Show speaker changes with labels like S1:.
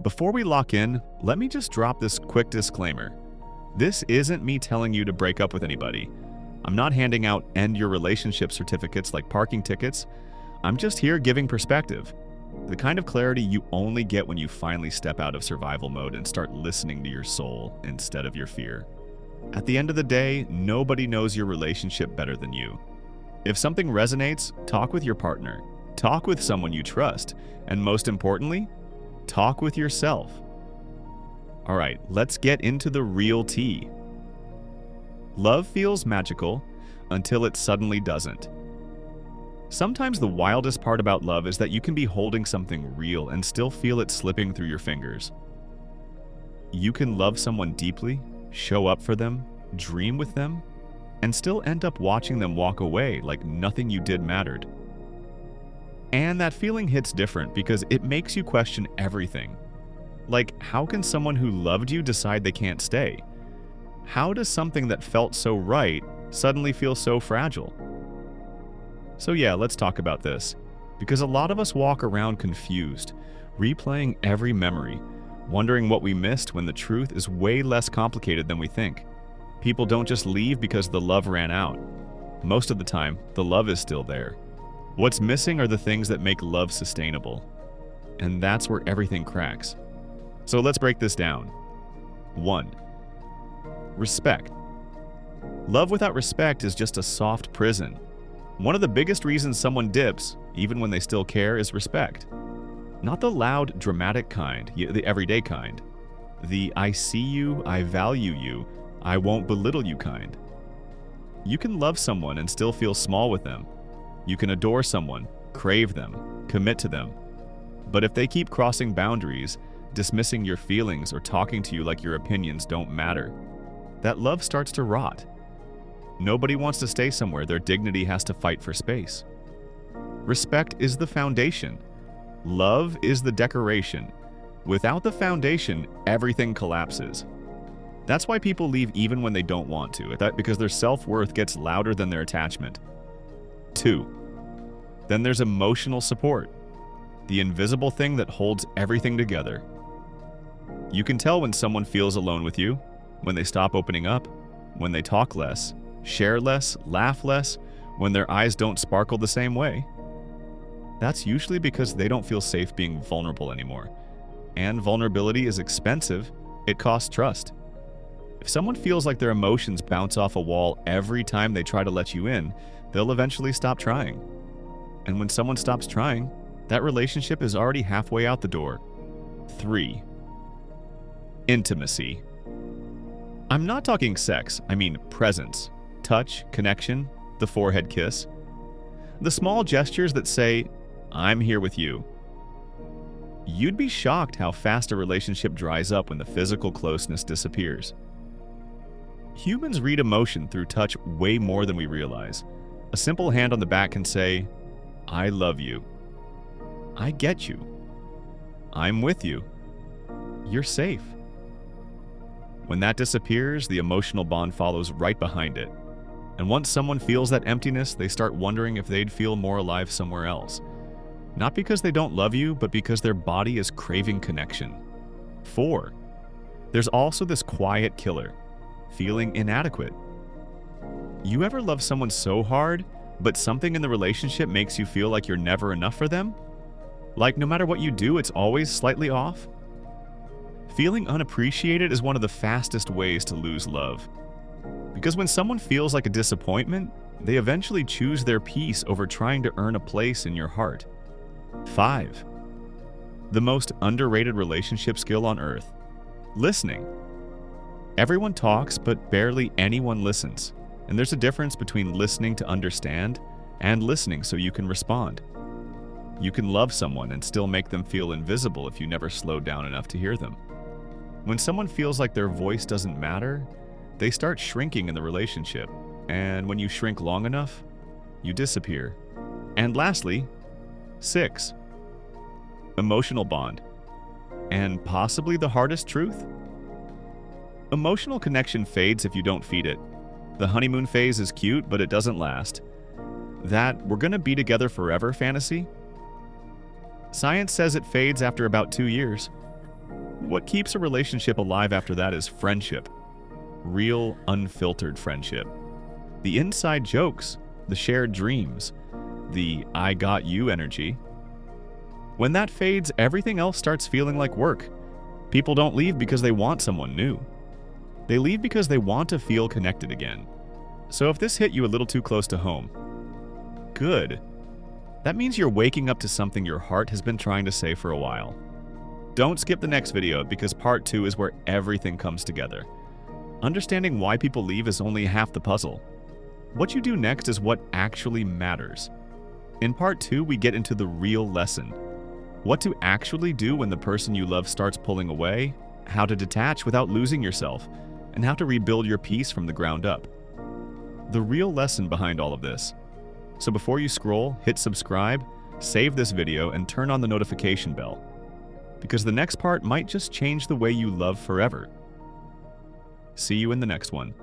S1: Before we lock in, let me just drop this quick disclaimer. This isn't me telling you to break up with anybody. I'm not handing out end your relationship certificates like parking tickets. I'm just here giving perspective. The kind of clarity you only get when you finally step out of survival mode and start listening to your soul instead of your fear. At the end of the day, nobody knows your relationship better than you. If something resonates, talk with your partner. Talk with someone you trust. And most importantly, talk with yourself. All right, let's get into the real tea. Love feels magical until it suddenly doesn't. Sometimes the wildest part about love is that you can be holding something real and still feel it slipping through your fingers. You can love someone deeply, show up for them, dream with them, and still end up watching them walk away like nothing you did mattered. And that feeling hits different because it makes you question everything. Like, how can someone who loved you decide they can't stay? How does something that felt so right suddenly feel so fragile? So yeah, let's talk about this. Because a lot of us walk around confused, replaying every memory, wondering what we missed when the truth is way less complicated than we think. People don't just leave because the love ran out. Most of the time, the love is still there. What's missing are the things that make love sustainable. And that's where everything cracks. So let's break this down. 1. Respect. Love without respect is just a soft prison. One of the biggest reasons someone dips, even when they still care, is respect. Not the loud, dramatic kind, the everyday kind. The I see you, I value you, I won't belittle you kind. You can love someone and still feel small with them. You can adore someone, crave them, commit to them. But if they keep crossing boundaries, dismissing your feelings, or talking to you like your opinions don't matter, that love starts to rot. Nobody wants to stay somewhere their dignity has to fight for space. Respect is the foundation. Love is the decoration. Without the foundation, everything collapses. That's why people leave even when they don't want to, because their self-worth gets louder than their attachment. 2. Then there's emotional support, the invisible thing that holds everything together. You can tell when someone feels alone with you, when they stop opening up, when they talk less, share less, laugh less, when their eyes don't sparkle the same way. That's usually because they don't feel safe being vulnerable anymore. And vulnerability is expensive. It costs trust. If someone feels like their emotions bounce off a wall every time they try to let you in, they'll eventually stop trying. And when someone stops trying, that relationship is already halfway out the door. 3. Intimacy. I'm not talking sex, I mean presence, touch, connection, the forehead kiss. The small gestures that say, I'm here with you. You'd be shocked how fast a relationship dries up when the physical closeness disappears. Humans read emotion through touch way more than we realize. A simple hand on the back can say, I love you. I get you. I'm with you. You're safe. When that disappears, the emotional bond follows right behind it. And once someone feels that emptiness, they start wondering if they'd feel more alive somewhere else. Not because they don't love you, but because their body is craving connection. 4. There's also this quiet killer, feeling inadequate. You ever love someone so hard, but something in the relationship makes you feel like you're never enough for them? Like no matter what you do, it's always slightly off? Feeling unappreciated is one of the fastest ways to lose love. Because when someone feels like a disappointment, they eventually choose their peace over trying to earn a place in your heart. 5. The most underrated relationship skill on earth: listening. Everyone talks, but barely anyone listens. And there's a difference between listening to understand and listening so you can respond. You can love someone and still make them feel invisible if you never slow down enough to hear them. When someone feels like their voice doesn't matter, they start shrinking in the relationship. And when you shrink long enough, you disappear. And lastly, 6. Emotional bond. And possibly the hardest truth? Emotional connection fades if you don't feed it. The honeymoon phase is cute, but it doesn't last. That we're gonna be together forever fantasy? Science says it fades after about 2 years. What keeps a relationship alive after that is friendship. Real, unfiltered friendship. The inside jokes, the shared dreams, the I got you energy. When that fades, everything else starts feeling like work. People don't leave because they want someone new. They leave because they want to feel connected again. So if this hit you a little too close to home, good. That means you're waking up to something your heart has been trying to say for a while. Don't skip the next video because part 2 is where everything comes together. Understanding why people leave is only half the puzzle. What you do next is what actually matters. In part 2, we get into the real lesson. What to actually do when the person you love starts pulling away, how to detach without losing yourself, and how to rebuild your peace from the ground up. The real lesson behind all of this. So before you scroll, hit subscribe, save this video, and turn on the notification bell. Because the next part might just change the way you love forever. See you in the next one.